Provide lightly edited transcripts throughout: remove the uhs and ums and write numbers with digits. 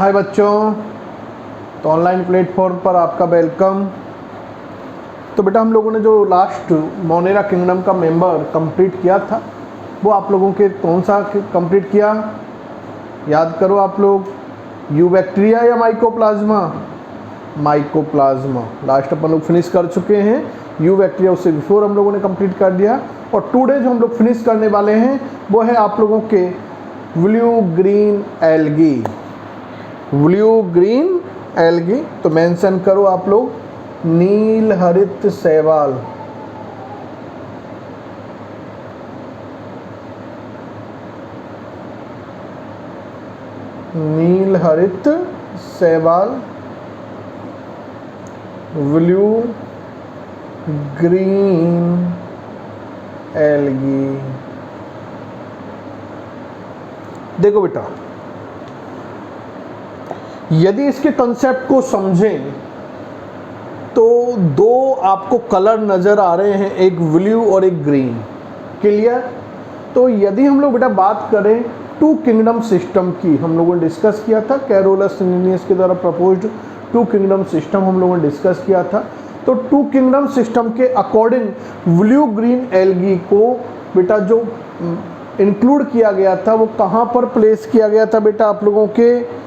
हाय बच्चों, तो online platform पर आपका वेलकम। तो बेटा हम लोगों ने जो लास्ट मोनेरा किंगडम का मेंबर कंप्लीट किया था वो आप लोगों के कौन सा कंप्लीट किया, याद करो आप लोग। यूबैक्टीरिया या माइकोप्लाज्मा? माइकोप्लाज्मा लास्ट अपन लोग फिनिश कर चुके हैं। यूबैक्टीरिया उससे बिफोर हम लोगों ने कंप्लीट कर दिया। और टुडे जो हम लोग फिनिश करने वाले हैं वो है आप लोगों के blue green algae. Blue green algae तो मेंशन करो आप लोग नील हरित शैवाल। नील हरित शैवाल, ब्लू ग्रीन एल्गी। देखो बेटा, यदि इसके कंसेप्ट को समझें तो दो आपको कलर नज़र आ रहे हैं, एक ब्लू और एक ग्रीन। क्लियर? तो यदि हम लोग बेटा बात करें टू किंगडम सिस्टम की, हम लोगों ने डिस्कस किया था कैरोलस लिनियस के द्वारा प्रपोज्ड टू किंगडम सिस्टम हम लोगों ने डिस्कस किया था। तो टू किंगडम सिस्टम के अकॉर्डिंग ब्लू ग्रीन एल्गी को बेटा जो इंक्लूड किया गया था वो कहाँ पर प्लेस किया गया था बेटा आप लोगों के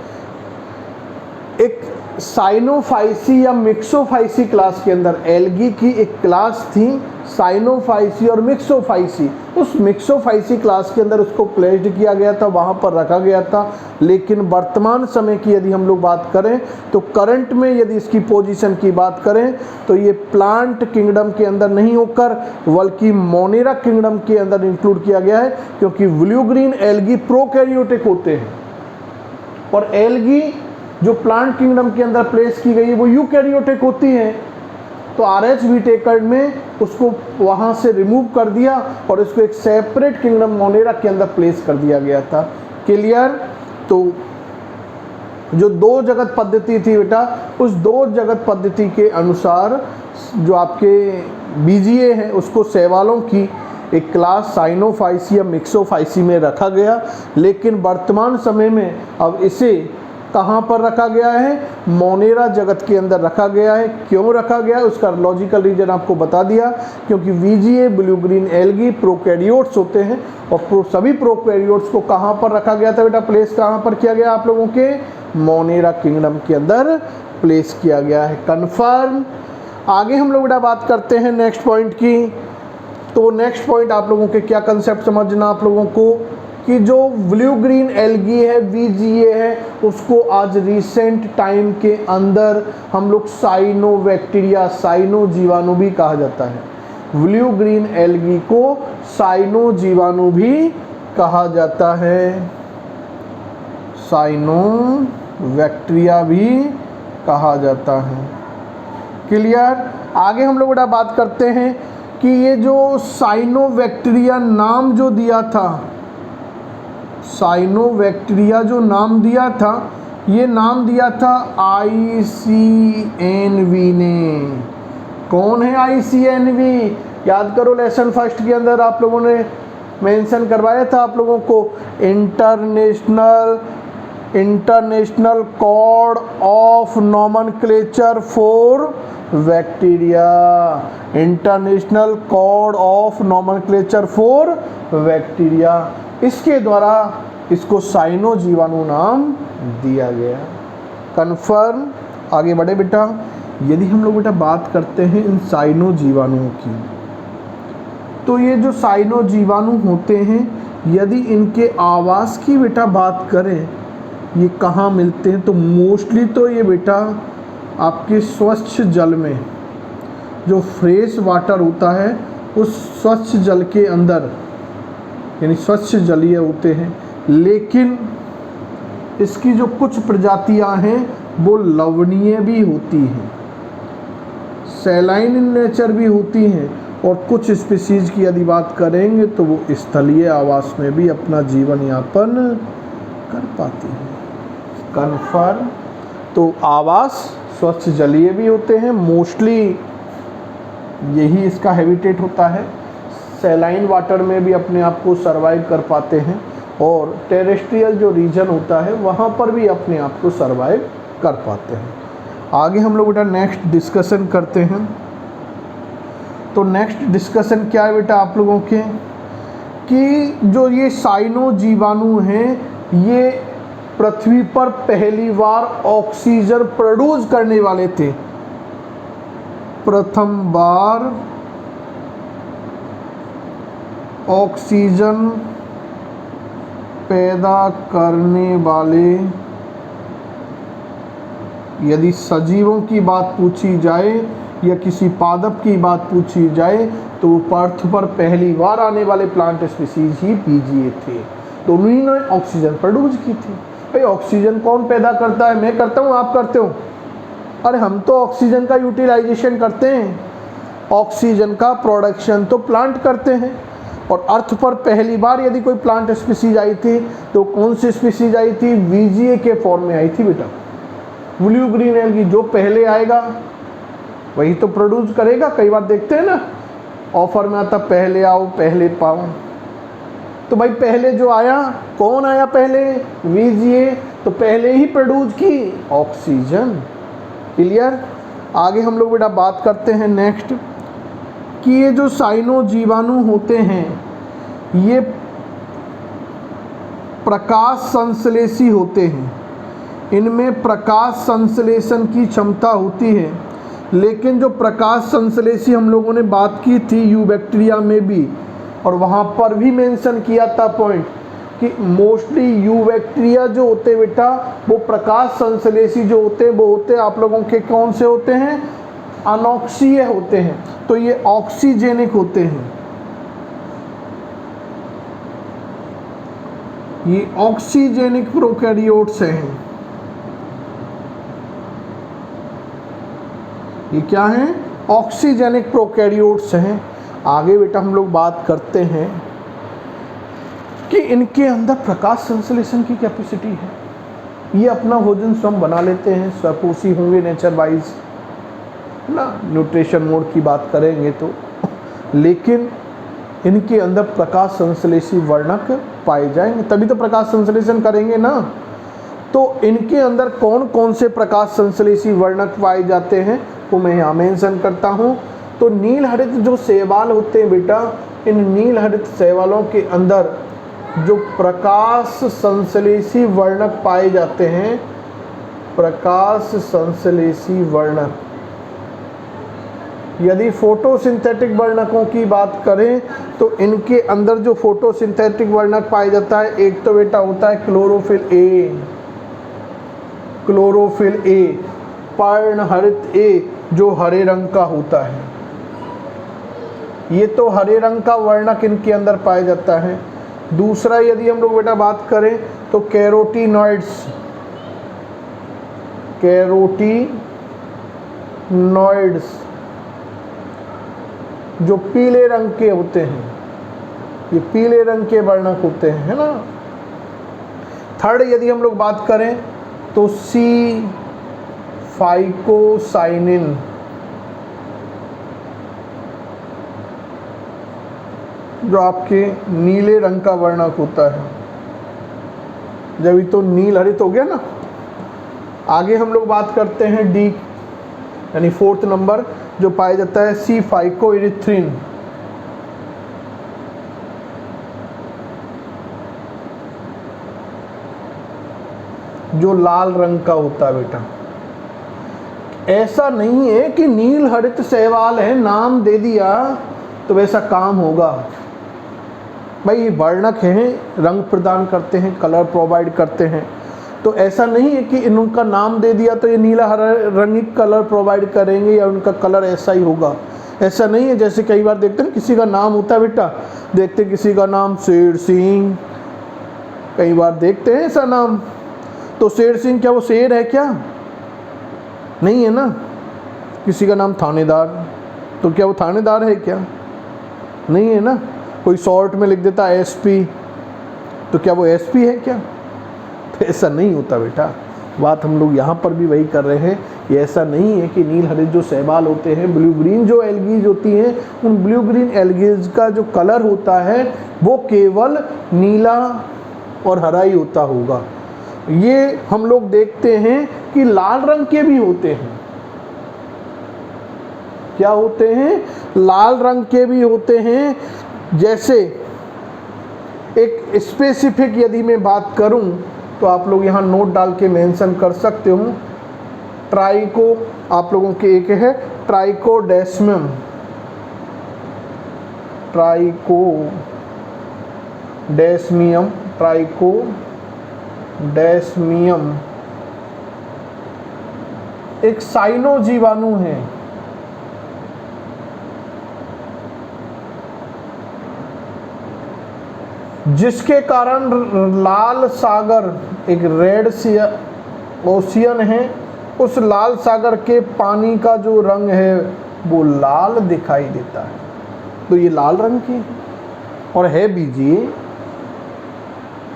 एक साइनोफाइसी या मिक्सोफाइसी क्लास के अंदर। एल्गी की एक क्लास थी साइनोफाइसी और मिक्सोफाइसी, उस मिक्सोफाइसी क्लास के अंदर उसको प्लेस्ड किया गया था, वहाँ पर रखा गया था। लेकिन वर्तमान समय की यदि हम लोग बात करें तो करंट में यदि इसकी पोजीशन की बात करें तो ये प्लांट किंगडम के अंदर नहीं होकर बल्कि मोनेरा किंगडम के अंदर इंक्लूड किया गया है, क्योंकि ब्लू ग्रीन एल्गी प्रोकैरियोटिक होते हैं और एल्गी जो प्लांट किंगडम के अंदर प्लेस की गई है वो यूकैरियोटिक होती हैं। तो RH व्हिटेकर में उसको वहाँ से रिमूव कर दिया और इसको एक सेपरेट किंगडम मोनेरा के अंदर प्लेस कर दिया गया था। क्लियर? तो जो दो जगत पद्धति थी बेटा, उस दो जगत पद्धति के अनुसार जो आपके BGA है उसको शैवालों की एक क्लास साइनोफाइसी या मिक्सोफाइसी में रखा गया। लेकिन वर्तमान समय में अब इसे कहाँ पर रखा गया है? मोनेरा जगत के अंदर रखा गया है। क्यों रखा गया है उसका लॉजिकल रीजन आपको बता दिया, क्योंकि BGA blue green algae prokaryotes होते हैं और सभी प्रोकैरियोट्स को कहाँ पर रखा गया था बेटा, प्लेस कहाँ पर किया गया आप लोगों के? मोनेरा किंगडम के अंदर प्लेस किया गया है। कन्फर्म? आगे हम लोग बेटा बात करते हैं नेक्स्ट पॉइंट की। तो नेक्स्ट पॉइंट आप लोगों के क्या कंसेप्ट समझना आप लोगों को कि जो ब्लू ग्रीन एल्गी है BGA है उसको आज रिसेंट टाइम के अंदर हम लोग साइनोबैक्टीरिया, साइनो जीवाणु भी कहा जाता है। ब्लू ग्रीन एल्गी को साइनो जीवाणु भी कहा जाता है, साइनोबैक्टीरिया भी कहा जाता है। क्लियर? आगे हम लोग बेटा बात करते हैं कि ये जो साइनोबैक्टीरिया नाम जो दिया था, साइनोबैक्टीरिया जो नाम दिया था ये नाम दिया था ICNV ने। कौन है ICNV? याद करो लेसन फर्स्ट के अंदर आप लोगों ने मेंशन करवाया था आप लोगों को international code of nomenclature for bacteria. International code of nomenclature for bacteria, इसके द्वारा इसको साइनो जीवाणु नाम दिया गया। कन्फर्म? आगे बढ़े बेटा। यदि हम लोग बेटा बात करते हैं इन साइनो जीवाणुओं की, तो ये जो साइनो जीवाणु होते हैं यदि इनके आवास की बेटा बात करें ये कहाँ मिलते हैं, तो मोस्टली तो ये बेटा आपके स्वच्छ जल में, जो फ्रेश वाटर होता है उस स्वच्छ जल के अंदर यानी स्वच्छ जलीय होते हैं। लेकिन इसकी जो कुछ प्रजातियां हैं वो लवणीय भी होती हैं, सैलाइन इन नेचर भी होती हैं और कुछ स्पीसीज की यदि बात करेंगे तो वो स्थलीय आवास में भी अपना जीवन यापन कर पाती हैं। कन्फर्म? तो आवास स्वच्छ जलीय भी होते हैं, मोस्टली यही इसका हैबिटेट होता है। सैलाइन वाटर में भी अपने आप को सर्वाइव कर पाते हैं और टेरेस्ट्रियल जो रीजन होता है वहाँ पर भी अपने आप को सर्वाइव कर पाते हैं। आगे हम लोग बेटा नेक्स्ट डिस्कशन करते हैं। तो नेक्स्ट डिस्कशन क्या है बेटा आप लोगों के, कि जो ये साइनो जीवाणु हैं ये पृथ्वी पर पहली बार ऑक्सीजन प्रोड्यूस करने वाले थे। प्रथम बार ऑक्सीजन पैदा करने वाले, यदि सजीवों की बात पूछी जाए या किसी पादप की बात पूछी जाए तो पृथ्वी पर पहली बार आने वाले प्लांट स्पीसीज ही बीजीए थे। तो उन्होंने ऑक्सीजन प्रोड्यूस की थी। भाई ऑक्सीजन कौन पैदा करता है? मैं करता हूँ, आप करते हो? अरे हम तो ऑक्सीजन का यूटिलाइजेशन करते हैं, ऑक्सीजन का प्रोडक्शन तो प्लांट करते हैं। और अर्थ पर पहली बार यदि कोई प्लांट स्पीसीज आई थी तो कौन सी स्पीसीज आई थी? वीजीए के फॉर्म में आई थी बेटा। ब्लू ग्रीन एल्गी, जो पहले आएगा वही तो प्रोड्यूस करेगा। कई बार देखते हैं ना ऑफर में आता पहले आओ पहले पाओ, तो भाई पहले जो आया, कौन आया पहले? वीजीए, तो पहले ही प्रोड्यूस की ऑक्सीजन। क्लियर? आगे हम लोग बेटा बात करते हैं नेक्स्ट, कि ये जो साइनो जीवाणु होते हैं ये प्रकाश संश्लेषी होते हैं, इनमें प्रकाश संश्लेषण की क्षमता होती है। लेकिन जो प्रकाश संश्लेषी हम लोगों ने बात की थी यूबैक्टीरिया में भी, और वहाँ पर भी मेंशन किया था पॉइंट कि मोस्टली यूबैक्टीरिया जो होते बेटा वो प्रकाश संश्लेषी जो होते हैं वो होते आप लोगों के कौन से होते हैं? अनॉक्सीय होते हैं। तो ये ऑक्सीजेनिक होते हैं, ये ऑक्सीजेनिक प्रोकैरियोट्स हैं। ये क्या हैं? ऑक्सीजेनिक प्रोकैरियोट्स हैं। आगे बेटा हम लोग बात करते हैं कि इनके अंदर प्रकाश संश्लेषण की कैपेसिटी है, ये अपना भोजन स्वयं बना लेते हैं, स्वपोषी होंगे नेचर वाइज ना, न्यूट्रिशन मोड की बात करेंगे तो। लेकिन इनके अंदर प्रकाश संश्लेषी वर्णक पाए जाएंगे, तभी तो प्रकाश संश्लेषण करेंगे ना। तो इनके अंदर कौन कौन से प्रकाश संश्लेषी वर्णक पाए जाते हैं वो मैं यहाँ मेंशन करता हूँ। तो नील हरित जो शैवाल होते हैं बेटा, इन नील हरित शैवालों के अंदर जो प्रकाश संश्लेषी वर्णक पाए जाते हैं, प्रकाश संश्लेषी वर्णक, यदि फोटोसिंथेटिक वर्णकों की बात करें तो इनके अंदर जो फोटोसिंथेटिक वर्णक पाया जाता है, एक तो बेटा होता है क्लोरोफिल ए, क्लोरोफिल ए, पर्णहरित ए जो हरे रंग का होता है, ये तो हरे रंग का वर्णक इनके अंदर पाया जाता है। दूसरा यदि हम लोग बेटा बात करें तो कैरोटीनॉइड्स, कैरोटीनॉइड्स जो पीले रंग के होते हैं, ये पीले रंग के वर्णक होते हैं, है ना। थर्ड यदि हम लोग बात करें तो सी फाइकोसाइनिन, जो आपके नीले रंग का वर्णक होता है, जब ये तो नील हरित हो गया ना। आगे हम लोग बात करते हैं डी यानी फोर्थ नंबर जो पाया जाता है सी फाइकोइरिथ्रिन, जो लाल रंग का होता है बेटा। ऐसा नहीं है कि नील हरित शैवाल है नाम दे दिया तो वैसा काम होगा। भाई ये वर्णक हैं, रंग प्रदान करते हैं, कलर प्रोवाइड करते हैं, तो ऐसा नहीं है कि इनका नाम दे दिया तो ये नीला हरा रंगीन कलर प्रोवाइड करेंगे या उनका कलर ऐसा ही होगा, ऐसा नहीं है। जैसे कई बार देखते हैं किसी का नाम होता है बेटा, देखते किसी का नाम शेर सिंह, कई बार देखते हैं ऐसा नाम, तो शेर सिंह क्या वो शेर है क्या? नहीं है ना। किसी का नाम थानेदार, तो क्या वो थानेदार है क्या? नहीं है ना। कोई शॉर्ट में लिख देता है एसपी, तो क्या वो एसपी है क्या? तो ऐसा नहीं होता बेटा। बात हम लोग यहाँ पर भी वही कर रहे हैं, ये ऐसा नहीं है कि नील हरित जो शैवाल होते हैं, ब्लू ग्रीन जो एल्गीज होती हैं, उन ब्लू ग्रीन एल्गीज का जो कलर होता है वो केवल नीला और हरा ही होता होगा। ये हम लोग देखते हैं कि लाल रंग के भी होते हैं। क्या होते हैं? लाल रंग के भी होते हैं। जैसे एक स्पेसिफिक यदि मैं बात करूं तो आप लोग यहाँ नोट डाल के मेंशन कर सकते हो। ट्राइको, आप लोगों के एक है ट्राइकोडेस्मियम, ट्राइकोडेस्मियम, ट्राइकोडेस्मियम एक साइनो जीवाणु है। जिसके कारण लाल सागर, एक रेड सी ओशियन है, उस लाल सागर के पानी का जो रंग है वो लाल दिखाई देता है। तो ये लाल रंग की है और है बीजीए।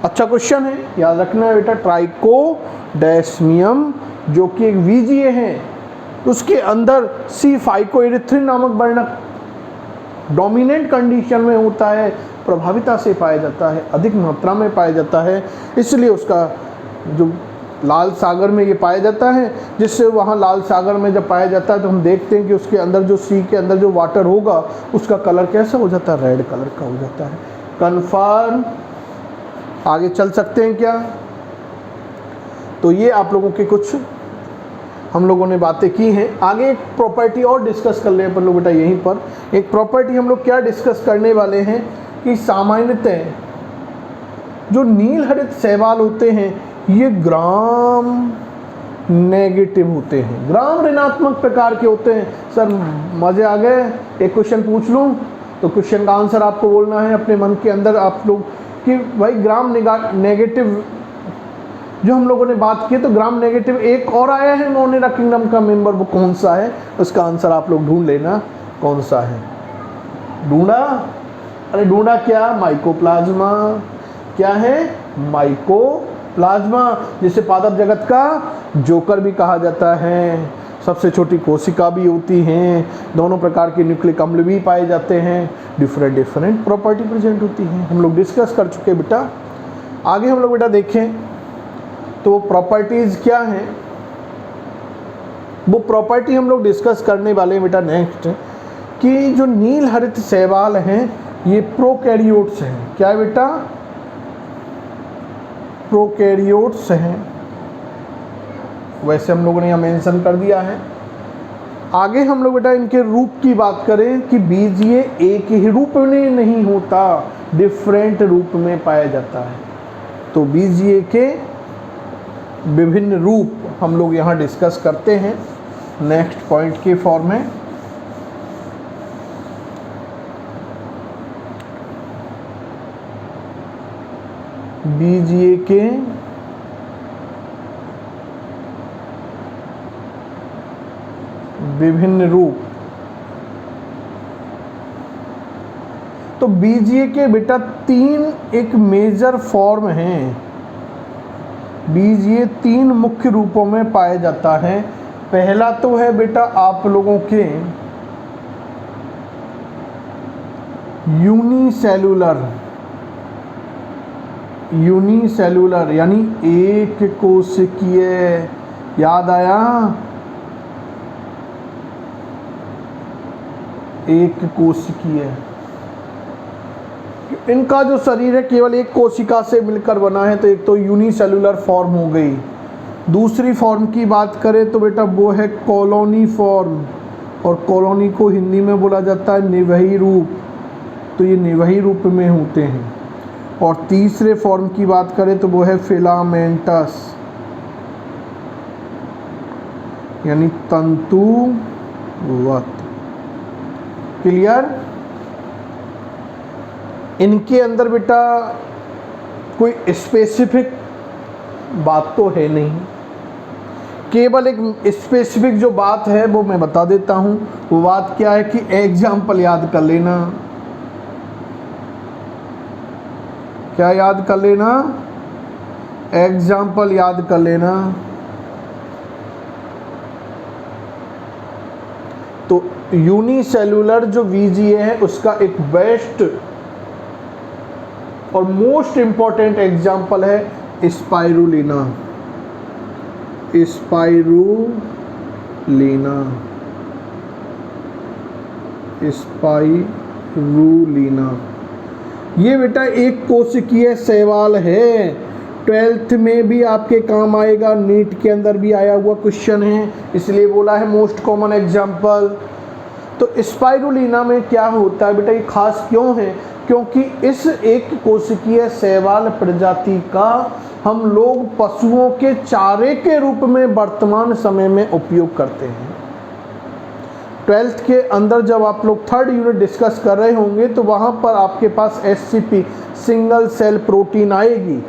अच्छा क्वेश्चन है, याद रखना बेटा। ट्राइकोडेस्मियम जो कि एक वीजीए है, उसके अंदर सी फाइकोइरिथ्रिन नामक वर्णक डोमिनेंट कंडीशन में होता है, प्रभाविता से पाया जाता है, अधिक मात्रा में पाया जाता है, इसलिए उसका जो लाल सागर में ये पाया जाता है, जिससे वहाँ लाल सागर में जब पाया जाता है तो हम देखते हैं कि उसके अंदर जो सी के अंदर जो वाटर होगा उसका कलर कैसा हो जाता है? रेड कलर का हो जाता है। कन्फर्म। आगे चल सकते हैं क्या? तो ये आप लोगों के कुछ हम लोगों ने बातें की हैं। आगे एक प्रॉपर्टी और डिस्कस कर ले अपन लोग बेटा। यहीं पर एक प्रॉपर्टी हम लोग क्या डिस्कस करने वाले हैं कि सामान्यतः जो नील हरित शैवाल होते हैं ये ग्राम नेगेटिव होते हैं, ग्राम ऋणात्मक प्रकार के होते हैं। सर मजे आ गए, एक क्वेश्चन पूछ लूँ तो क्वेश्चन का आंसर आपको बोलना है अपने मन के अंदर आप लोग कि भाई ग्राम नेगेटिव जो हम लोगों ने बात की। तो ग्राम नेगेटिव एक और आया है मोनेरा किंगडम का मेंबर, वो कौन सा है? उसका आंसर आप लोग ढूंढ लेना कौन सा है। ढूंढा? अरे ढूंढा क्या? माइकोप्लाज्मा। क्या है? माइकोप्लाज्मा, जिसे पादप जगत का जोकर भी कहा जाता है। सबसे छोटी कोशिका भी होती हैं, दोनों प्रकार के न्यूक्लिक अम्ल भी पाए जाते हैं, डिफरेंट प्रॉपर्टी प्रेजेंट होती हैं। हम लोग डिस्कस कर चुके बेटा। आगे हम लोग बेटा देखें तो प्रॉपर्टीज क्या हैं, वो प्रॉपर्टी हम लोग डिस्कस करने वाले हैं बेटा नेक्स्ट, कि जो नील हरित शैवाल हैं ये प्रोकैरियोट्स हैं। क्या है बेटा? प्रोकैरियोट्स हैं। वैसे हम लोगों ने यहाँ मेंशन कर दिया है। आगे हम लोग बेटा इनके रूप की बात करें कि बीजीए एक ही रूप में नहीं होता, डिफरेंट रूप में पाया जाता है। तो बीजीए के विभिन्न रूप हम लोग यहाँ डिस्कस करते हैं नेक्स्ट पॉइंट के फॉर्म में। बीजीए के विभिन्न रूप। तो बीजीए के बेटा तीन एक मेजर फॉर्म हैं। बीजीए तीन मुख्य रूपों में पाया जाता है। पहला तो है बेटा आप लोगों के यूनिसेलुलर यानी एक कोशिकीय। याद आया? एक कोशिकीय। इनका जो शरीर है केवल एक कोशिका से मिलकर बना है, तो एक तो यूनिसेलुलर फॉर्म हो गई। दूसरी फॉर्म की बात करें तो बेटा वो है कॉलोनी फॉर्म, और कॉलोनी को हिंदी में बोला जाता है निवही रूप। तो ये निवही रूप में होते हैं। और तीसरे फॉर्म की बात करें तो वो है फिलामेंटस यानी तंतुवत। क्लियर? इनके अंदर बेटा कोई स्पेसिफिक बात तो है नहीं, केवल एक स्पेसिफिक जो बात है वो मैं बता देता हूं। वो बात क्या है कि एग्जाम्पल याद कर लेना। क्या याद कर लेना? एग्जाम्पल याद कर लेना। तो यूनिसेलुलर जो वीजीए है उसका एक बेस्ट और मोस्ट इंपॉर्टेंट एग्जाम्पल है स्पाइरुलिना। स्पाइरुलिना ये बेटा एक कोशिकीय शैवाल है, 12th में भी आपके काम आएगा, नीट के अंदर भी आया हुआ क्वेश्चन है, इसलिए बोला है मोस्ट कॉमन एग्जाम्पल। तो स्पाइरुलिना में क्या होता है बेटा, ये खास क्यों है, क्योंकि इस एक कोशिकीय शैवाल प्रजाति का हम लोग पशुओं के चारे के रूप में वर्तमान समय में उपयोग करते हैं। 12th के अंदर जब आप लोग 3rd यूनिट डिस्कस कर रहे होंगे तो वहाँ पर आपके पास SCP सिंगल सेल प्रोटीन आएगी,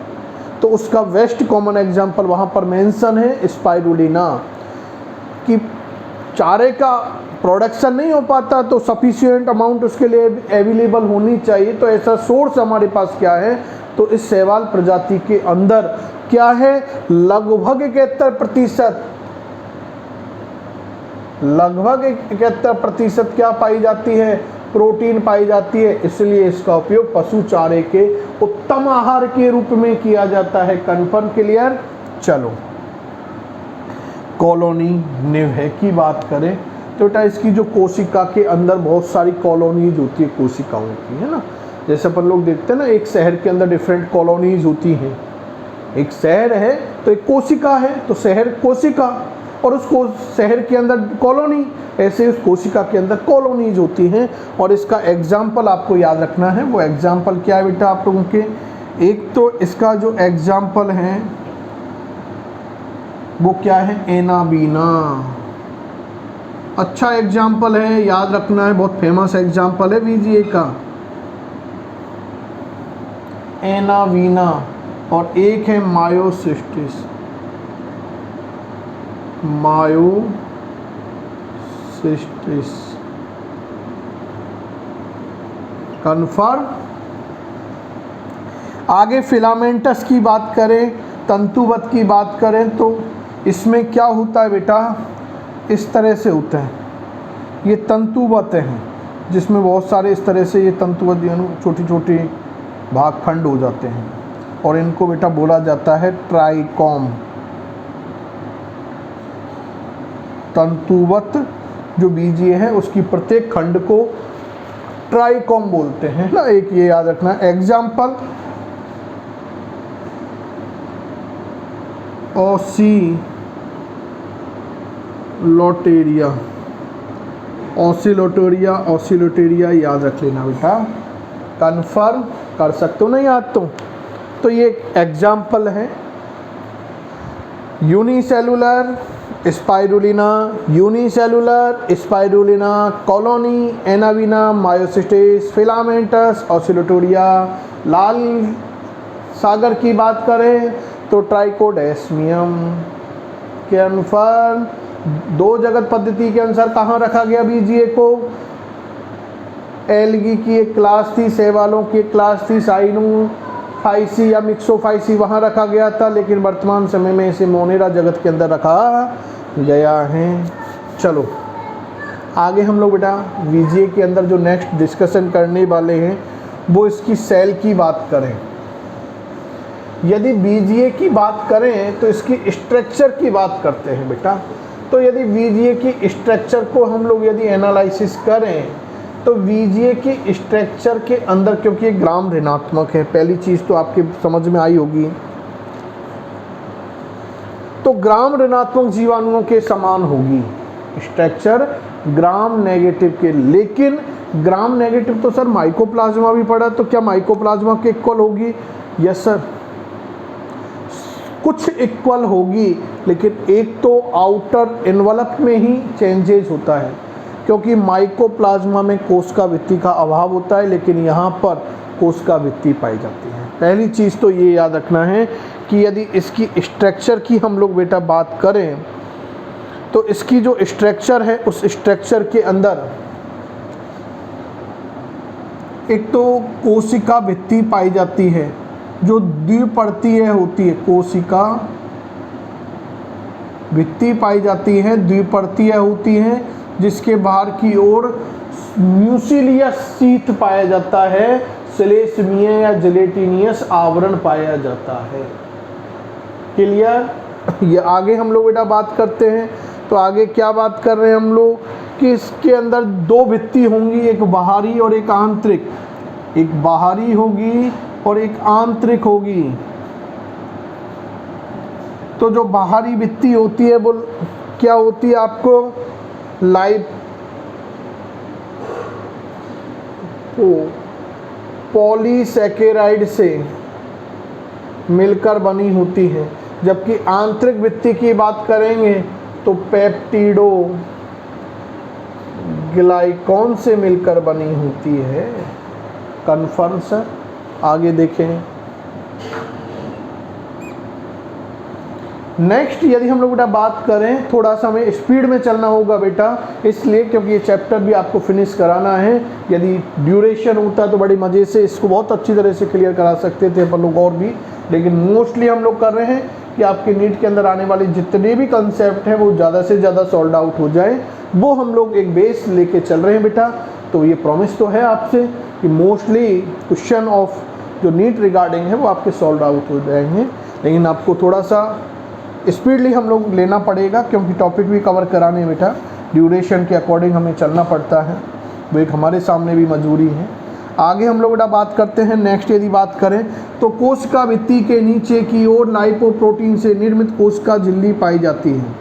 तो उसका वेस्ट कॉमन एग्जाम्पल वहाँ पर मेंशन है स्पाइरुलिना। कि चारे का प्रोडक्शन नहीं हो पाता तो सफिशिएंट अमाउंट उसके लिए अवेलेबल होनी चाहिए, तो ऐसा सोर्स हमारे पास क्या है, तो इस शैवाल प्रजाति के अंदर क्या है, लगभग 71% क्या पाई जाती है, प्रोटीन पाई जाती है, इसलिए इसका उपयोग पशु चारे के उत्तम आहार के रूप में किया जाता है। Confirm, clear. चलो कॉलोनी निवह की बात करें तो बेटा इसकी जो कोशिका के अंदर बहुत सारी कॉलोनीज होती है कोशिकाओं की, है ना। जैसे अपन लोग देखते हैं ना, एक शहर के अंदर डिफरेंट कॉलोनीज होती हैं। एक शहर है तो एक कोशिका है, तो शहर कोशिका, और उस शहर के अंदर कॉलोनी, ऐसे उस कोशिका के अंदर कॉलोनीज होती हैं। और इसका एग्जाम्पल आपको याद रखना है, वो एग्जाम्पल क्या है बेटा आप लोगों के, एक तो इसका जो एग्जाम्पल है वो क्या है, एनाबीना। अच्छा एग्जाम्पल है, याद रखना है, बहुत फेमस एग्जाम्पल है VGA का, एनावीना। और एक है मायोसिस्टिस, कन्फर्म। आगे फिलामेंटस की बात करें, तंतुवत की बात करें, तो इसमें क्या होता है बेटा, इस तरह से होता है, ये तंतुवत हैं जिसमें बहुत सारे इस तरह से ये तंतुवत छोटी छोटी भागखंड हो जाते हैं, और इनको बेटा बोला जाता है ट्राइकॉम। तंतुवत जो बीजीय है उसकी प्रत्येक खंड को ट्राइकॉम बोलते हैं ना, एक ये याद रखना। एग्जाम्पल ऑसिलोटेरिया याद रख लेना बेटा, कन्फर्म कर सकते हो, नहीं याद तो ये एग्जाम्पल है। यूनिसेलुलर स्पाइरुलिना, कॉलोनी, एनावीना, मायोसिस्टिस, फिलामेंटस, ऑसिलोटोरिया। लाल सागर की बात करें तो ट्राइकोडेस्मियम। कन्फर्म। दो जगत पद्धति के अनुसार कहाँ रखा गया बीजीए को, एल्गी की एक क्लास थी, शैवालों की एक क्लास थी, साइनोफाइसी या मिक्सोफाइसी, वहाँ रखा गया था, लेकिन वर्तमान समय में इसे मोनेरा जगत के अंदर रखा गया है। चलो आगे हम लोग बेटा वीजीए के अंदर जो नेक्स्ट डिस्कशन करने वाले हैं वो इसकी सेल की बात करें। यदि बीजीए की बात करें तो इसकी स्ट्रक्चर की बात करते हैं बेटा। तो यदि बीजीए की स्ट्रक्चर को हम लोग यदि एनालिसिस करें तो बीजीए की स्ट्रक्चर के अंदर, क्योंकि ये ग्राम ऋणात्मक है, पहली चीज़ तो आपके समझ में आई होगी, तो ग्राम ऋणात्मक जीवाणुओं के समान होगी स्ट्रक्चर ग्राम नेगेटिव के। लेकिन ग्राम नेगेटिव तो सर माइकोप्लाज्मा भी पढ़ा, तो क्या माइकोप्लाज्मा के इक्वल होगी? यस सर, कुछ इक्वल होगी, लेकिन एक तो आउटर एनवलप में ही चेंजेस होता है, क्योंकि माइकोप्लाज्मा में कोशिका भित्ति का अभाव होता है, लेकिन यहाँ पर कोशिका भित्ति पाई जाती है। पहली चीज़ तो ये याद रखना है कि यदि इसकी स्ट्रक्चर की हम लोग बेटा बात करें तो इसकी जो स्ट्रक्चर है उस स्ट्रक्चर के अंदर एक तो कोशिका भित्ति पाई जाती है जो द्विपर्तीय होती है, कोशिका भित्ति पाई जाती है, द्विपर्तीय होती है, जिसके बाहर की ओर म्यूसिलियस शीथ पाया जाता है, श्लेष्मीय या जिलेटिनियस आवरण पाया जाता है। क्लियर? ये आगे हम लोग बेटा बात करते हैं। तो आगे क्या बात कर रहे हैं हम लोग कि इसके अंदर दो भित्ति होंगी, एक बाहरी और एक आंतरिक। एक बाहरी होगी और एक आंतरिक होगी। तो जो बाहरी भित्ति होती है वो क्या होती है, आपको पॉलीसैकेराइड से मिलकर बनी होती है, जबकि आंतरिक भित्ति की बात करेंगे तो पेप्टिडो ग्लाइकॉन से मिलकर बनी होती है। Confirm sir? आगे देखें। नेक्स्ट यदि हम लोग बेटा बात करें, थोड़ा सा हमें स्पीड में चलना होगा बेटा, इसलिए क्योंकि ये चैप्टर भी आपको फिनिश कराना है। यदि ड्यूरेशन होता तो बड़े मज़े से इसको बहुत अच्छी तरह से क्लियर करा सकते थे अपन लोग और भी, लेकिन मोस्टली हम लोग कर रहे हैं कि आपके नीट के अंदर आने वाले जितने भी कंसेप्ट हैं वो ज़्यादा से ज़्यादा सॉल्व आउट हो जाए, वो हम लोग एक बेस लेके चल रहे हैं बेटा। तो ये प्रॉमिस तो है आपसे कि मोस्टली क्वेश्चन ऑफ जो नीट रिगार्डिंग है वो आपके सॉल्व आउट हो जाएंगे, लेकिन आपको थोड़ा सा स्पीडली हम लोग लेना पड़ेगा, क्योंकि टॉपिक भी कवर कराने हैं बेटा, ड्यूरेशन के अकॉर्डिंग हमें चलना पड़ता है, वो एक हमारे सामने भी मजबूरी है। आगे हम लोग बेटा बात करते हैं। नेक्स्ट यदि बात करें तो कोशिका भित्ति के नीचे की ओर लाइपोप्रोटीन से निर्मित कोशिका झिल्ली पाई जाती है।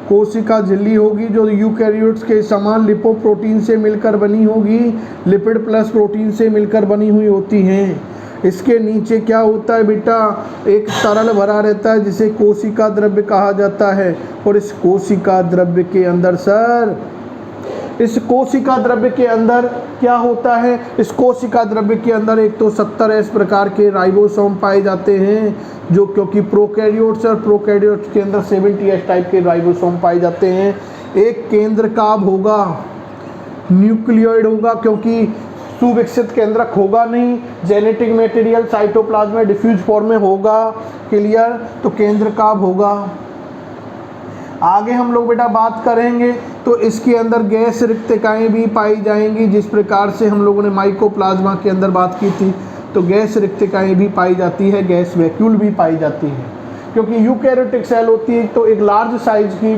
कोशिका झिल्ली होगी जो यूकैरियोट्स के समान लिपोप्रोटीन से मिलकर बनी होगी, लिपिड प्लस प्रोटीन से मिलकर बनी हुई होती हैं। इसके नीचे क्या होता है बेटा, एक तरल भरा रहता है जिसे कोशिका द्रव्य कहा जाता है। और इस कोशिका द्रव्य के अंदर सर, इस कोशिका द्रव्य के अंदर क्या होता है, इस कोशिका द्रव्य के अंदर एक तो 70S प्रकार के राइबोसोम पाए जाते हैं, जो क्योंकि प्रोकैरियोट्स और प्रोकैरियोट्स के अंदर 70S टाइप के राइबोसोम पाए जाते हैं। एक केंद्रकाभ होगा, न्यूक्लियोइड होगा, क्योंकि सुविकसित केंद्रक होगा नहीं, जेनेटिक मटेरियल साइटोप्लाज्म में डिफ्यूज फॉर्म में होगा। क्लियर? तो केंद्रकाभ होगा। आगे हम लोग बेटा बात करेंगे तो इसके अंदर गैस रिक्तिकाएँ भी पाई जाएंगी, जिस प्रकार से हम लोगों ने माइकोप्लाज्मा के अंदर बात की थी, तो गैस रिक्तिकाएँ भी पाई जाती है, गैस वैक्यूल भी पाई जाती है। क्योंकि यूकैरियोटिक सेल होती है तो एक लार्ज साइज की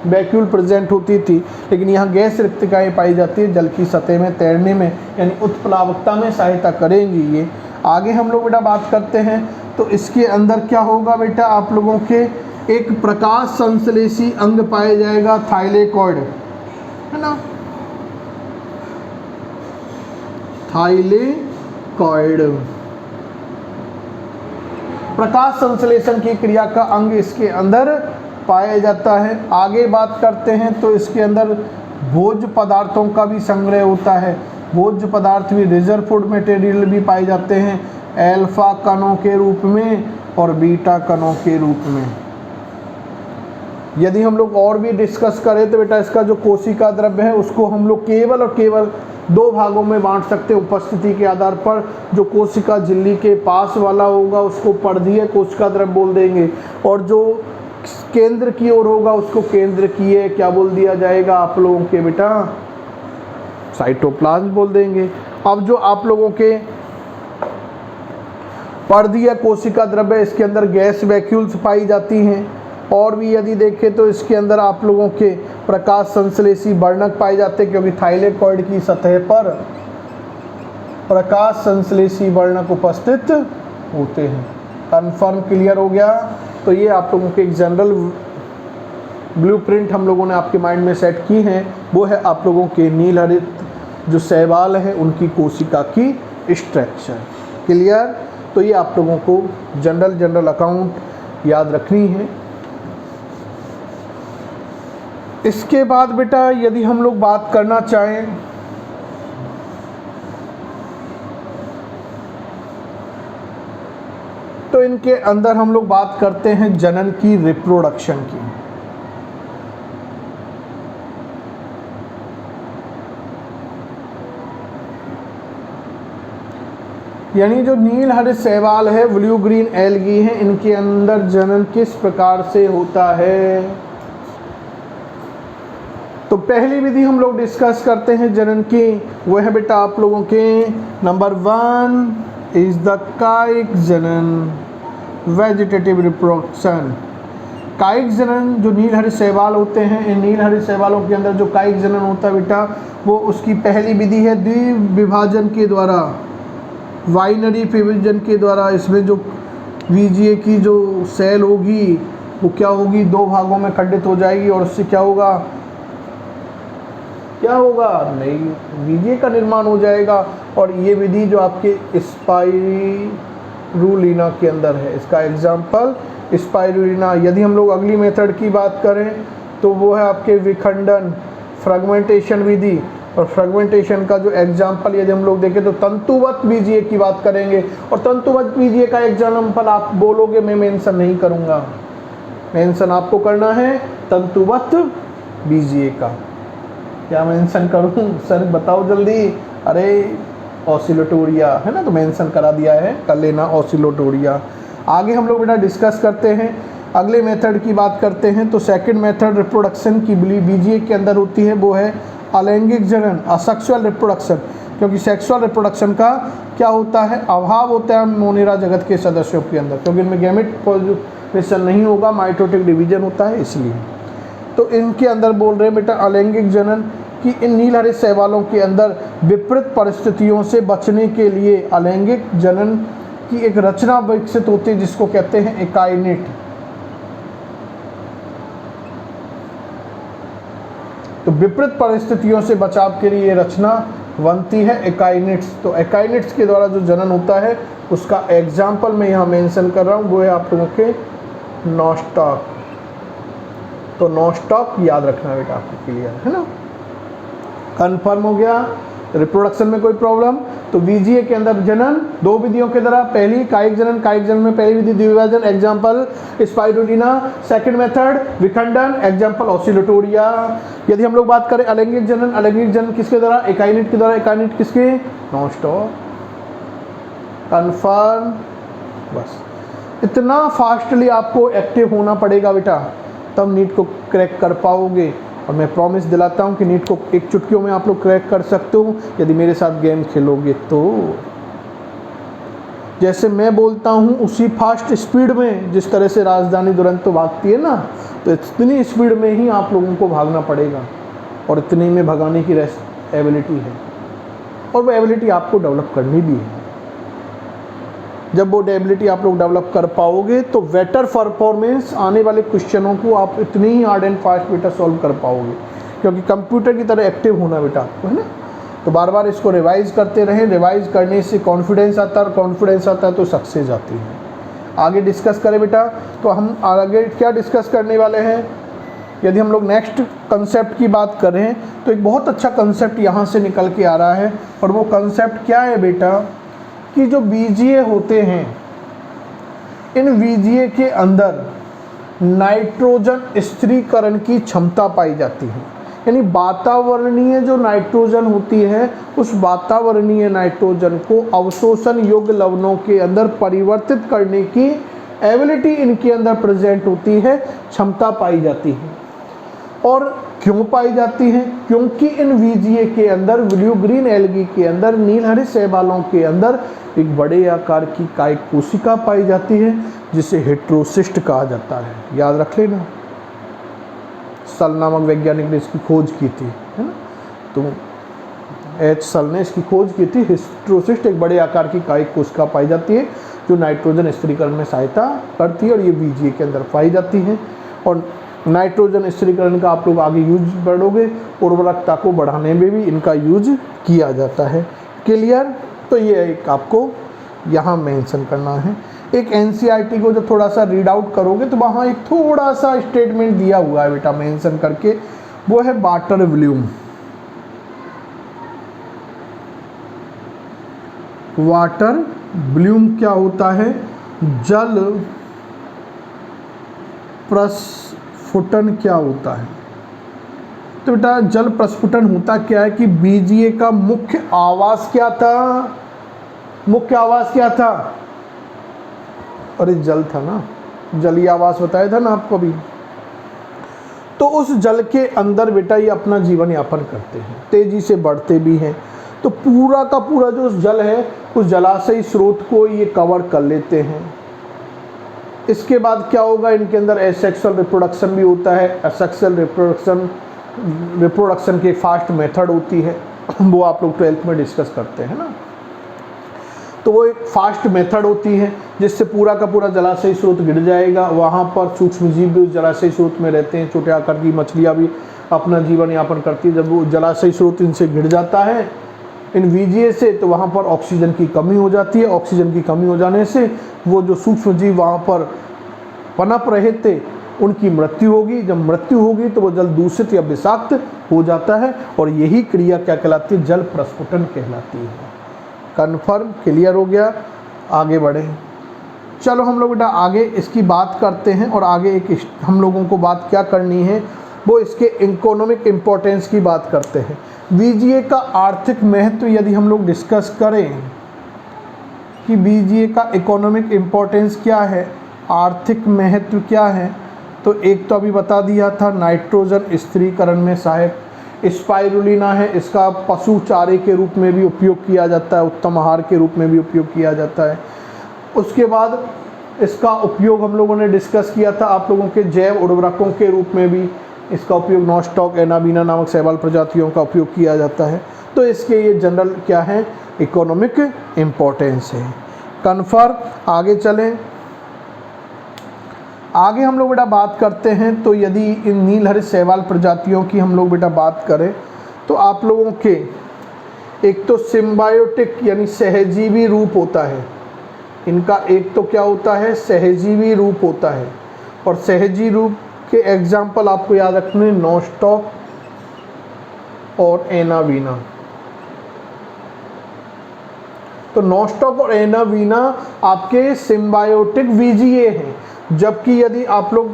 वैक्यूल प्रेजेंट होती थी, लेकिन यहाँ गैस रिक्तिकाएँ पाई जाती है, जल की सतह में तैरने में यानी उत्प्लावकता में सहायता करेंगी ये। आगे हम लोग बेटा बात करते हैं तो इसके अंदर क्या होगा बेटा, आप लोगों के एक प्रकाश संश्लेषी अंग पाया जाएगा, थाइलेकॉइड, है ना, थाइलेकॉइड प्रकाश संश्लेषण की क्रिया का अंग इसके अंदर पाया जाता है। आगे बात करते हैं तो इसके अंदर भोज्य पदार्थों का भी संग्रह होता है, भोज्य पदार्थ भी रिजर्व फूड मटेरियल भी पाए जाते हैं, अल्फा कणों के रूप में और बीटा कणों के रूप में। यदि हम लोग और भी डिस्कस करें तो बेटा इसका जो कोशिका द्रव्य है उसको हम लोग केवल और केवल दो भागों में बांट सकते हैं उपस्थिति के आधार पर। जो कोशिका झिल्ली के पास वाला होगा उसको पर्धीय कोशिका द्रव्य बोल देंगे, और जो केंद्र की ओर होगा उसको केंद्र की क्या बोल दिया जाएगा आप लोगों के बेटा, साइटोप्लाज्म बोल देंगे। अब जो आप लोगों के पर्धीय कोशिका द्रव्य, इसके अंदर गैस वैक्यूल्स पाई जाती हैं, और भी यदि देखें तो इसके अंदर आप लोगों के प्रकाश संश्लेषी वर्णक पाए जाते हैं, क्योंकि थाइलेकॉइड की सतह पर प्रकाश संश्लेषी वर्णक उपस्थित होते हैं। कन्फर्म? क्लियर हो गया? तो ये आप लोगों के एक जनरल ब्लूप्रिंट हम लोगों ने आपके माइंड में सेट की है, वो है आप लोगों के नील हरित जो शैवाल है उनकी कोशिका की स्ट्रक्चर। क्लियर? तो ये आप लोगों को जनरल अकाउंट याद रखनी है। इसके बाद बेटा यदि हम लोग बात करना चाहें तो इनके अंदर हम लोग बात करते हैं जनन की, रिप्रोडक्शन की। यानी जो नील हरित शैवाल है, ब्लू ग्रीन एल्गी है, इनके अंदर जनन किस प्रकार से होता है। तो पहली विधि हम लोग डिस्कस करते हैं जनन की, वो है बेटा आप लोगों के नंबर 1 इज द कायिक जनन, वेजिटेटिव रिप्रोडक्शन। कायिक जनन जो नीलहरी शैवाल होते हैं, इन नीलहरी शैवालों के अंदर जो कायिक जनन होता है बेटा, वो उसकी पहली विधि है द्विविभाजन के द्वारा, बाइनरी विभाजन के द्वारा। इसमें जो बीजीए की जो सेल होगी वो क्या होगी, 2 भागों में खंडित हो जाएगी और उससे क्या होगा, नई बीजीए का निर्माण हो जाएगा। और ये विधि जो आपके स्पाइरुलिना के अंदर है, इसका एग्जाम्पल स्पाइरुलिना। यदि हम लोग अगली मेथड की बात करें तो वो है आपके विखंडन, फ्रेगमेंटेशन विधि। और फ्रेगमेंटेशन का जो एग्जाम्पल यदि हम लोग देखें तो तंतुवत बीजीए की बात करेंगे। और तंतुवत बीजीए का एग्जाम्पल आप बोलोगे, मैं मेंशन नहीं करूँगा, मेंशन आपको करना है तंतुवत बीजीए का। क्या मेंशन करूँ सर, बताओ जल्दी। अरे ऑसिलोटोरिया है ना, तो मेंशन करा दिया है, कर लेना ऑसिलोटोरिया। आगे हम लोग बेटा डिस्कस करते हैं, अगले मेथड की बात करते हैं। तो सेकंड मेथड रिप्रोडक्शन की बीजीए के अंदर होती है, वो है अलैंगिक जनन, असेक्सुअल रिप्रोडक्शन। क्योंकि सेक्सुअल रिप्रोडक्शन का क्या होता है, अभाव होता है मोनेरा जगत के सदस्यों के अंदर, क्योंकि इनमें गैमेट फॉर्मेशन नहीं होगा, माइटोटिक डिवीजन होता है इसलिए। तो इनके अंदर बोल रहे हैं बेटा अलैंगिक जनन कि इन नीलहरे शैवालों के अंदर विपरीत परिस्थितियों से बचने के लिए अलैंगिक जनन की एक रचना विकसित होती है, जिसको कहते हैं एकाइनेट। तो विपरीत परिस्थितियों से बचाव के लिए रचना बनती है एकाइनेट्स। तो एकाइनेट्स के द्वारा जो जनन होता है उसका एग्जाम्पल मैं यहाँ मेंशन कर रहा हूँ, वो है आप लोगों के नॉस्टॉक। तो नॉस्टॉक याद रखना बेटा, आपको क्लियर है ना, कंफर्म हो गया। रिप्रोडक्शन में कोई प्रॉब्लम, तो बीजीए के अंदर जनन 2 विधियों के द्वारा, पहली कायिक जनन, कायिक जनन में पहली विधि द्विविभाजन, एग्जाम्पल स्पाइरुलिना। सेकंड मेथड विखंडन, एग्जाम्पल ऑसिलोटोरिया। यदि हम लोग बात करें अलैंगिक जनन, अलैंगिक जनन किसके द्वारा, एकाइनेट के द्वारा, एकाइनेट किसके, नॉस्टॉक। कंफर्म, बस इतना फास्टली आपको एक्टिव होना पड़ेगा बेटा, तब नीट को क्रैक कर पाओगे। और मैं प्रॉमिस दिलाता हूँ कि नीट को एक चुटकियों में आप लोग क्रैक कर सकते हो यदि मेरे साथ गेम खेलोगे तो। जैसे मैं बोलता हूँ उसी फास्ट स्पीड में जिस तरह से राजधानी दुरंतो भागती है ना, तो इतनी स्पीड में ही आप लोगों को भागना पड़ेगा और इतनी में भगाने की एबिलिटी है, और वो एबिलिटी आपको डेवलप करनी भी है। जब वो एबिलिटी आप लोग डेवलप कर पाओगे तो बेटर परफॉर्मेंस आने वाले क्वेश्चनों को आप इतनी ही हार्ड एंड फास्ट बेटा सॉल्व कर पाओगे, क्योंकि कंप्यूटर की तरह एक्टिव होना बेटा आपको, है ना। तो बार बार इसको रिवाइज करते रहें, रिवाइज करने से कॉन्फिडेंस आता है, और कॉन्फिडेंस आता है तो सक्सेस आती है। आगे डिस्कस करें बेटा, तो हम आगे क्या डिस्कस करने वाले हैं। यदि हम लोग नेक्स्ट कंसेप्ट की बात करें तो एक बहुत अच्छा कंसेप्ट यहाँ से निकल के आ रहा है, और वो कंसेप्ट क्या है बेटा कि जो बीजीए होते हैं, इन बीजीए के अंदर नाइट्रोजन स्थिरीकरण की क्षमता पाई जाती है। यानी वातावरणीय जो नाइट्रोजन होती है, उस वातावरणीय नाइट्रोजन को अवशोषण योग्य लवणों के अंदर परिवर्तित करने की एबिलिटी इनके अंदर प्रेजेंट होती है, क्षमता पाई जाती है। और क्यों पाई जाती है, क्योंकि इन बीजीए के अंदर, ब्लू ग्रीन एल्गी के अंदर, नीलहरे शैवालों के अंदर एक बड़े आकार की कायिक कोशिका पाई जाती है, जिसे हेट्रोसिस्ट कहा जाता है। याद रख लेना, सल नामक वैज्ञानिक ने इसकी खोज की थी, है ना। तो एच सल ने इसकी खोज की थी। हेट्रोसिस्ट एक बड़े आकार की कायिक कोशिका पाई जाती है जो नाइट्रोजन स्थिरीकरण में सहायता करती है, और ये बीजीए के अंदर पाई जाती है। और नाइट्रोजन स्थिरीकरण का आप लोग आगे यूज बढ़ोगे, उर्वरकता को बढ़ाने में भी इनका यूज किया जाता है। क्लियर। तो ये एक आपको यहाँ मेंशन करना है। एक एनसीईआरटी को जब थोड़ा सा रीड आउट करोगे तो वहाँ एक थोड़ा सा स्टेटमेंट दिया हुआ है बेटा मेंशन करके, वो है वाटर वॉल्यूम। वाटर वॉल्यूम क्या होता है, जल प्रस्फुटन क्या होता है। तो बेटा जल प्रस्फुटन होता क्या है कि बीजीए का मुख्य आवास क्या था, मुख्य आवास क्या था, अरे जल था ना, जलीय आवास बताया था ना आपको अभी। तो तो उस जल के अंदर बेटा ये अपना जीवन यापन करते हैं, तेजी से बढ़ते भी हैं। तो पूरा का पूरा जो जल है उस जलाशयी स्रोत को ये कवर कर लेते हैं। इसके बाद क्या होगा, इनके अंदर एसेक्सुअल रिप्रोडक्शन भी होता है। एसेक्सुअल रिप्रोडक्शन की फास्ट मेथड होती है, वो आप लोग 12th में डिस्कस करते हैं ना। तो वो एक फास्ट मेथड होती है जिससे पूरा का पूरा जलाशयी स्रोत गिर जाएगा। वहाँ पर सूक्ष्म जीव भी उस जलाशयी स्रोत में रहते हैं, छोटे आकार की मछलियाँ भी अपना जीवन यापन करती है। जब वो जलाशयी स्रोत इनसे गिर जाता है इन VGA से, तो वहाँ पर ऑक्सीजन की कमी हो जाती है। ऑक्सीजन की कमी हो जाने से वो जो सूक्ष्म जीव वहाँ पर पनप रहे थे उनकी मृत्यु होगी। जब मृत्यु होगी तो वो जल दूषित या विषाक्त हो जाता है, और यही क्रिया क्या कहलाती है, जल प्रस्फुटन कहलाती है। कन्फर्म, क्लियर हो गया, आगे बढ़े। चलो हम लोग बेटा आगे इसकी बात करते हैं, और आगे एक हम लोगों को बात क्या करनी है, वो इसके इकोनॉमिक इम्पोर्टेंस की बात करते हैं। VGA का आर्थिक महत्व यदि हम लोग डिस्कस करें कि VGA का इकोनॉमिक इम्पोर्टेंस क्या है, आर्थिक महत्व क्या है, तो एक तो अभी बता दिया था, नाइट्रोजन स्थिरीकरण में सहायक। स्पाइरुलिना है, इसका पशु चारे के रूप में भी उपयोग किया जाता है, उत्तम आहार के रूप में भी उपयोग किया जाता है। उसके बाद इसका उपयोग हम लोगों ने डिस्कस किया था आप लोगों के जैव उर्वरकों के रूप में भी इसका उपयोग, नॉस्टॉक एनाबीना नामक शैवाल प्रजातियों का उपयोग किया जाता है। तो इसके ये जनरल क्या है, इकोनॉमिक इम्पोर्टेंस है। कन्फर्म, आगे चलें। आगे हम लोग बेटा बात करते हैं, तो यदि इन नीलहरित शैवाल प्रजातियों की हम लोग बेटा बात करें तो आप लोगों के एक तो सिम्बायोटिक यानी सहजीवी रूप होता है इनका। एक तो क्या होता है, सहजीवी रूप होता है, और सहजीवी रूप के एग्जाम्पल आपको याद रखने, नॉस्टॉक और एनावीना। तो नॉस्टॉक और एनावीना आपके सिम्बायोटिक VGA हैं, जबकि यदि आप लोग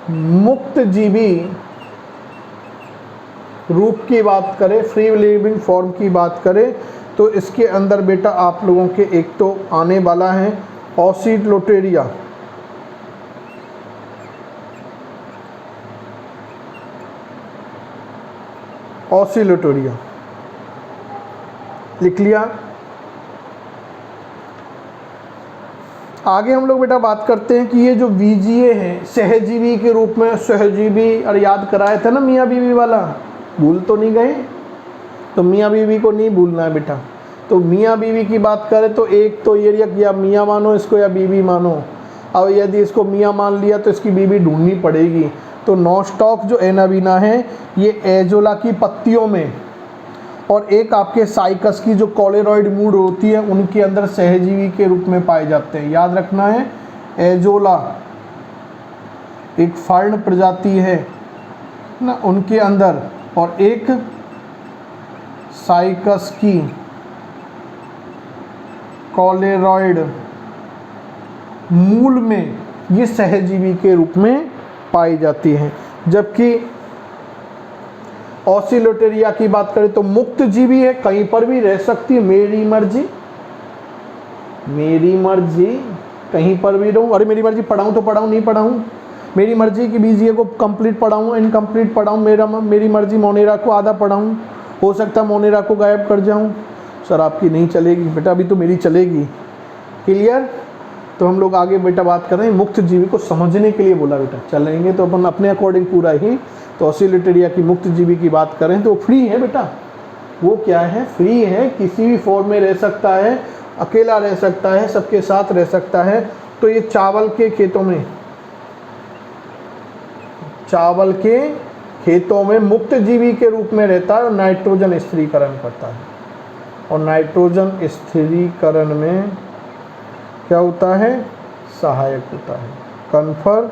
मुक्त जीवी रूप की बात करें, फ्री लिविंग फॉर्म की बात करें, तो इसके अंदर बेटा आप लोगों के एक तो आने वाला है ऑसिलोटेरिया, ऑसिलोटेरिया लिख लिया। आगे हम लोग बेटा बात करते हैं कि ये जो VGA है सहजीवी के रूप में, सहजीवी और याद कराया था ना मियाँ बीवी वाला, भूल तो नहीं गए? तो मियाँ बीवी को नहीं भूलना है बेटा। तो मियाँ बीवी की बात करें तो एक तो ये या मियाँ मानो इसको या बीवी मानो। अब यदि इसको मियाँ मान लिया तो इसकी बीवी ढूंढनी पड़ेगी। तो नॉस्टॉक जो एनाबीना है ये एजोला की पत्तियों में, और एक आपके साइकस की जो कॉलेरॉइड मूड होती है उनके अंदर सहजीवी के रूप में पाए जाते हैं। याद रखना है, एजोला एक फर्न प्रजाति है ना उनके अंदर, और एक साइकस की कॉलेरॉइड मूल में ये सहजीवी के रूप में पाई जाती हैं। जबकि ऑसिलोटेरिया की बात करें तो मुक्त जीवी है, कहीं पर भी रह सकती है, मेरी मर्जी, मेरी मर्जी कहीं पर भी रहूं। अरे मेरी मर्जी पढ़ाऊं तो पढ़ाऊं, नहीं पढ़ाऊं, मेरी मर्जी की VGA को कंप्लीट पढ़ाऊं, इनकम्प्लीट पढ़ाऊं, मेरी मर्जी मोनेरा को आधा पढ़ाऊं, हो सकता है मोनेरा को गायब कर जाऊं। सर आपकी नहीं चलेगी बेटा, अभी तो मेरी चलेगी। क्लियर? तो हम लोग आगे बेटा बात कर रहे हैं मुक्त जीवी को समझने के लिए बोला बेटा, चलेंगे तो अपन अपने अकॉर्डिंग पूरा ही। तो ऑसिलोटेरिया की मुक्त जीवी की बात करें तो फ्री है बेटा, वो क्या है, फ्री है, किसी भी फॉर्म में रह सकता है, अकेला रह सकता है, सबके साथ रह सकता है। तो ये चावल के खेतों में, चावल के खेतों में मुक्त जीवी के रूप में रहता है और नाइट्रोजन स्थिरीकरण करता है। और नाइट्रोजन स्थिरीकरण में क्या होता है, सहायक होता है। Confirm,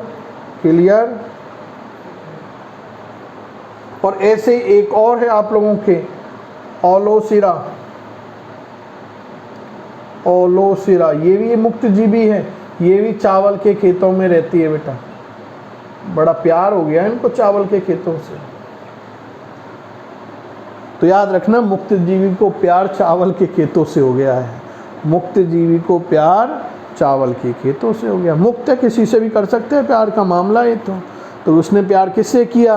clear? और ऐसे एक और है आप लोगों के ओलोसिरा, ओलोसिरा ये भी मुक्त जीवी है, ये भी चावल के खेतों में रहती है बेटा। बड़ा प्यार हो गया इनको चावल के खेतों से। तो याद रखना मुक्त जीवी को प्यार चावल के खेतों से हो गया है, मुक्त जीवी को प्यार चावल के खेतों से हो गया। मुक्त है, किसी से भी कर सकते हैं प्यार का मामला है तो उसने प्यार किससे किया?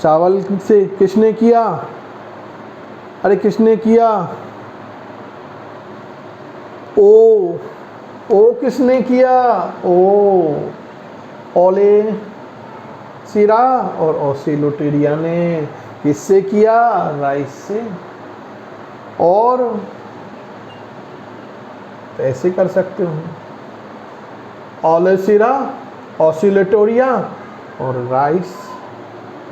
चावल से। किसने किया? अरे किसने किया? ओ किसने किया? ओले सिरा और ओसिलोटेरिया ने। किससे किया? राइस से। और ऐसे कर सकते हो, ओलेसिरा, ओसिलेटोरिया और राइस,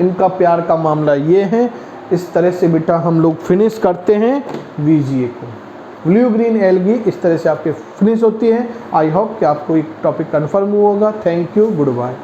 इनका प्यार का मामला ये है। इस तरह से बेटा हम लोग फिनिश करते हैं वीजीए को। ब्लू ग्रीन एल्गी इस तरह से आपके फिनिश होती है। आई होप कि आपको एक टॉपिक कन्फर्म हुआ होगा। Thank you, good bye.